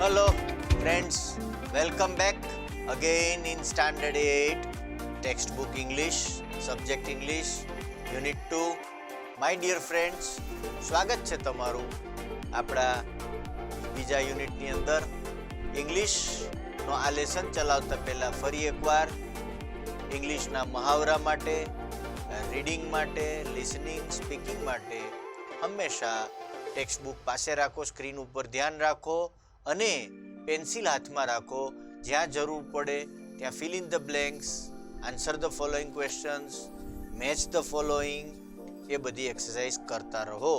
Hello, friends. Welcome back again in Standard 8, Textbook English, Subject English, Unit 2. My dear friends, સ્વાગત છે તમારું આપણા બીજા યુનિટની અંદર. ઇંગ્લિશનો આ લેસન ચલાવતા પહેલાં ફરી એકવાર ઇંગ્લિશના મહાવરા માટે, રીડિંગ માટે, લિસનિંગ, સ્પીકિંગ માટે હંમેશા ટેક્સ્ટબુક પાસે રાખો, સ્ક્રીન ઉપર ધ્યાન રાખો અને પેન્સિલ હાથમાં રાખો. જ્યાં જરૂર પડે ત્યાં fill in the blanks, answer the following questions, match the following, એ બધી એક્સરસાઇઝ કરતા રહો.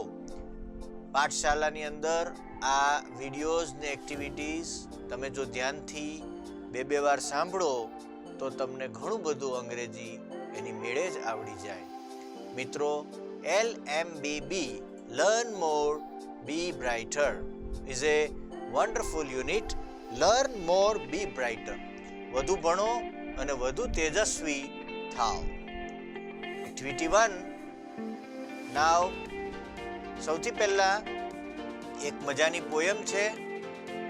પાઠશાલાની અંદર આ વિડીયોઝ ને એક્ટિવિટીઝ તમે જો ધ્યાનથી બે વાર સાંભળો તો તમને ઘણું બધું અંગ્રેજી એની મેળે જ આવડી જાય. મિત્રો, LMBB Learn More, Be Brighter is a wonderful unit. Learn more, be brighter. વધુ ભણો અને વધુ તેજસ્વી થાઓ. Activity 1. Now, સૌથી પહેલા એક મજાની પોયમ છે,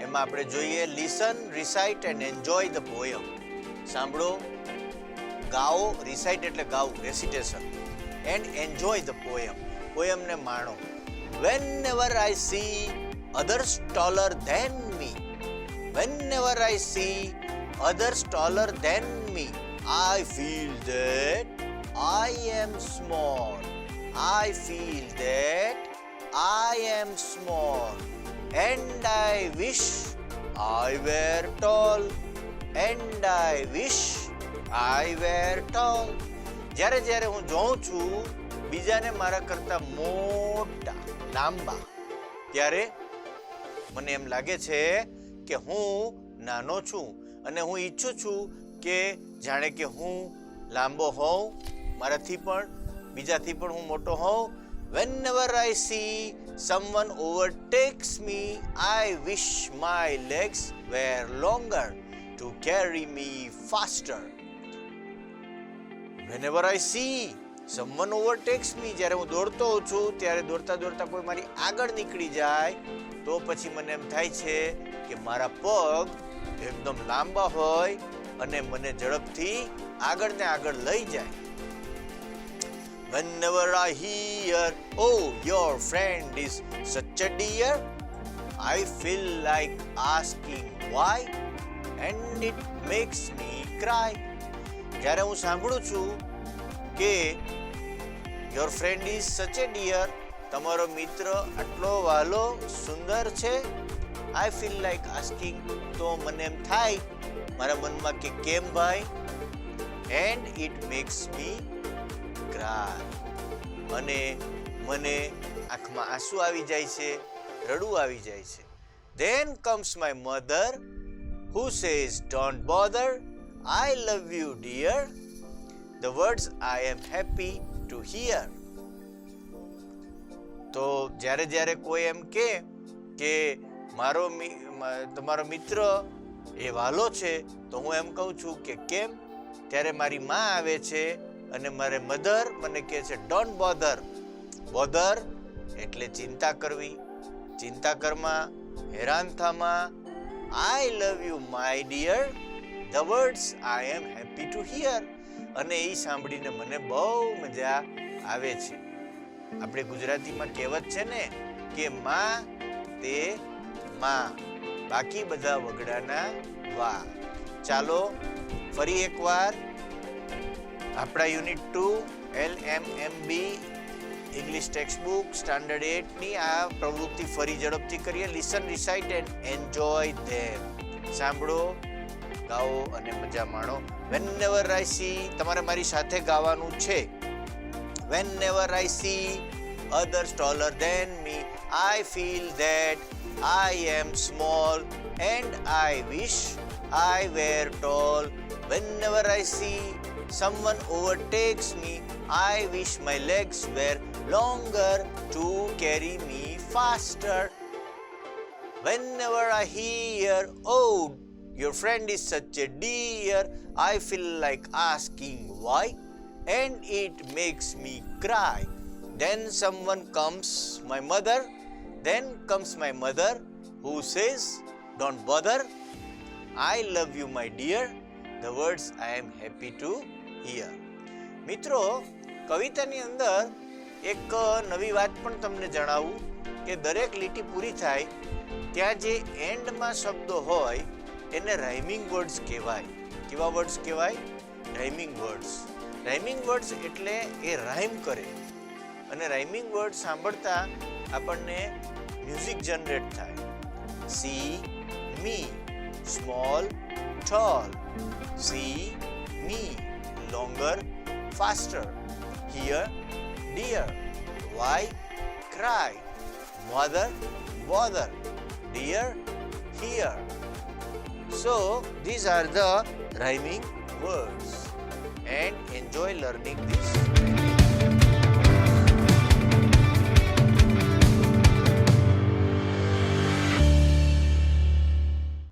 એમાં આપણે જોઈએ listen, recite and enjoy the poem. સાંભળો, ગાઓ, રિસાઇટ એટલે ગાવું, રેસિટેશન, એન્ડ એન્જોય ધ પોયમ, પોયમને માણો. Whenever I see others taller than me, whenever I see others taller than me, I feel that I am small. I feel that I am small, and I wish I were tall, and I wish I were tall. જ્યારે હું જોઉં છું બીજાને મારા કરતાં મોટા, લાંબા, ત્યારે મને એમ લાગે છે કે હું નાનો છું અને હું ઈચ્છું છું કે જાણે કે હું લાંબો હોઉં, મારાથી પણ, બીજાથી પણ હું મોટો હોઉં. Whenever I see someone overtakes me, I wish my legs were longer to carry me faster. Whenever I see someone overtakes me, જ્યારે હું દોડતો હોઉં છું ત્યારે દોડતા કોઈ મારી આગળ નીકળી જાય તો પછી મને એમ થાય છે કે મારા પગ એકદમ લાંબા હોય અને મને ઝડપથી આગળ ને આગળ લઈ જાય. Whenever I hear, oh, your friend is such a dear, I feel like asking why, and it makes me cry. જ્યારે હું સાંભળું છું કે your friend is such a dear, તમારો મિત્ર આટલો વહાલો, સુંદર છે, I feel like asking, તો મને એમ થાય મારા મનમાં કે કેમ ભાઈ, and it makes me cry, અને મને આંખમાં આંસુ આવી જાય છે, રડવું આવી જાય છે. Then comes my mother who says, don't bother, I love you dear, the words I am happy to hear. તો જ્યારે કોઈ એમ કે તમારો મિત્ર એ વાલો છે તો હું એમ કહું છું કે કેમ, ત્યારે મારી માં આવે છે અને મારે મધર મને કહે છે ડોન્ટ બોધર. બોધર એટલે ચિંતા કરવી, ચિંતા કરમાં, હેરાન થામાં. I love you my dear, the words I am happy to hear, અને એ સાંભળીને મને બહુ મજા આવે છે. આપણે ગુજરાતીમાં કહેવત છે ને કે માં તે માં, બાકી બધા વગડાના વા. ચાલો ફરી એકવાર આપણા unit 2 LMMB English textbook standard 8ની આ પ્રવૃત્તિ ફરી ઝડપથી કરીએ. Listen, recite and enjoy them. સાંભળો, ગાઓ અને મજા માણો. Whenever I see, તમારે મારી સાથે ગાવાનું છે. Whenever I see others taller than me, I feel that I am small, and I wish I were tall. Whenever I see someone overtakes me, I wish my legs were longer to carry me faster. Whenever I hear, oh, your friend is such a dear, I feel like asking why, and it makes me cry. Then comes my mother who says, Don't bother. I love you, my dear. The words I am happy to hear. મિત્રો, કવિતાની અંદર એક નવી વાત પણ તમને જણાવું કે દરેક લીટી પૂરી થાય ત્યાં જે એન્ડમાં શબ્દો હોય એને રાઇમિંગ વર્ડ્સ કહેવાય. કેવા વર્ડ્સ કહેવાય? Rhyming words. રાઇમિંગ વર્ડ્સ એટલે એ રાઇમ કરે અને રાઇમિંગ વર્ડ સાંભળતા આપણને મ્યુઝિક જનરેટ થાય. See me, small tall. See me, longer faster. Here, dear. Why? Cry. Mother, bother. Dear, here. So, these are the rhyming words and enjoy learning this.